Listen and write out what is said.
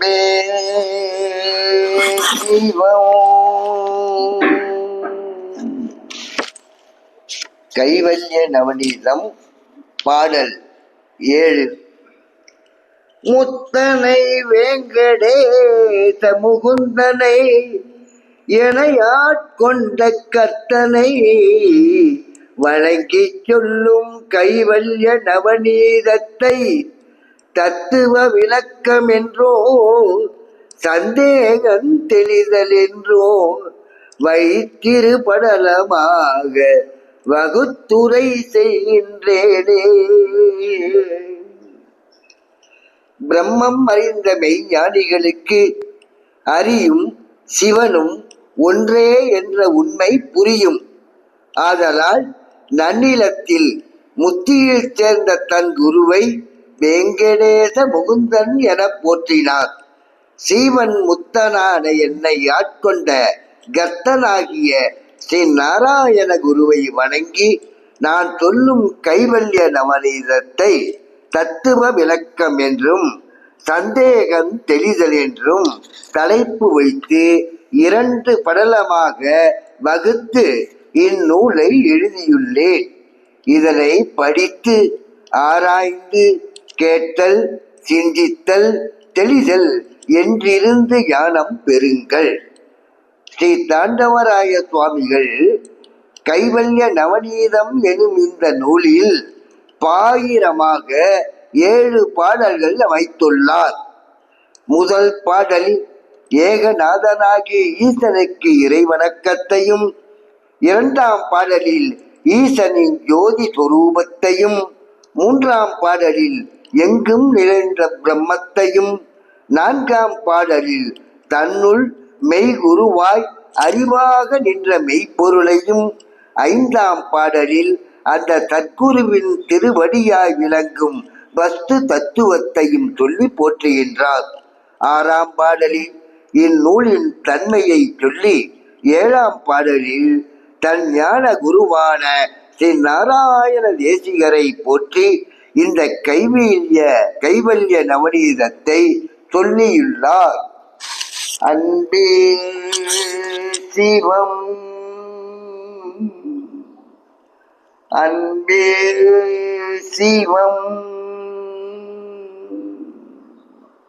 அன்பே சிவம். கைவல்ய நவநீதம் பாடல் 7. முத்தனை வேங்கடேச முகுந்தனை எனையாட்கொண்ட கர்த்தனை வணங்கி சொல்லும் கைவல்ய நவநீதத்தை தத்துவ விளக்கம் என்றோ சந்தேகம் தெளிதல் என்றோ வைத்திருபடலமாக வகுத்துரை செய்கின்றேனே. பிரம்மம் அறிந்த மெய்ஞானிகளுக்கு அறியும் சிவனும் ஒன்றே என்ற உண்மை புரியும். ஆதலால் நன்னிலத்தில் முத்தியில் சேர்ந்த தன் குருவை வேங்கடேச முகுந்தன் என போற்றினார். சீவன் முத்தனான என்னை ஆட்கொண்ட கர்த்தனாகிய ஸ்ரீ நாராயண குருவை வணங்கி நான் சொல்லும் கைவல்ய நவநீதத்தை தத்துவ விளக்கம் என்றும் சந்தேகம் தெளிதல் என்றும் தலைப்பு வைத்து 2 படலமாக வகுத்து இந்நூலை எழுதியுள்ளேன். இதனை படித்து ஆராய்ந்து கேட்டல், சிந்தித்தல், தெளிதல் என்றிருந்து ஞானம் பெறுங்கள். ஸ்ரீ தாண்டவராய சுவாமிகள் கைவல்ய நவநீதம் எனும் இந்த நூலில் பாயிரமாக 7 பாடல்கள் அமைத்துள்ளார். முதல் பாடலில் ஏகநாதனாகிய ஈசனுக்கு இறைவணக்கத்தையும், 2ஆம் பாடலில் ஈசனின் ஜோதி சொரூபத்தையும், 3ஆம் பாடலில் எங்கும் நிறைந்த பிரம்மத்தையும், 4ஆம் பாடலில் தன்னுள் மெய்குருவாய் அறிவாக நின்ற மெய்ப்பொருளையும், 5ஆம் பாடலில் அந்த சத்குருவின் திருவடியாய் விளங்கும் வஸ்து தத்துவத்தையும் சொல்லி போற்றுகின்றார். 6ஆம் பாடலில் இந்நூலின் தன்மையை சொல்லி 7ஆம் பாடலில் தன் ஞான குருவான ஸ்ரீ நாராயண தேசிகரை போற்றி இந்த கைவல்ய நவநீதத்தை சொல்லியுள்ளார். அன்பே சிவம், அன்பே சிவம்.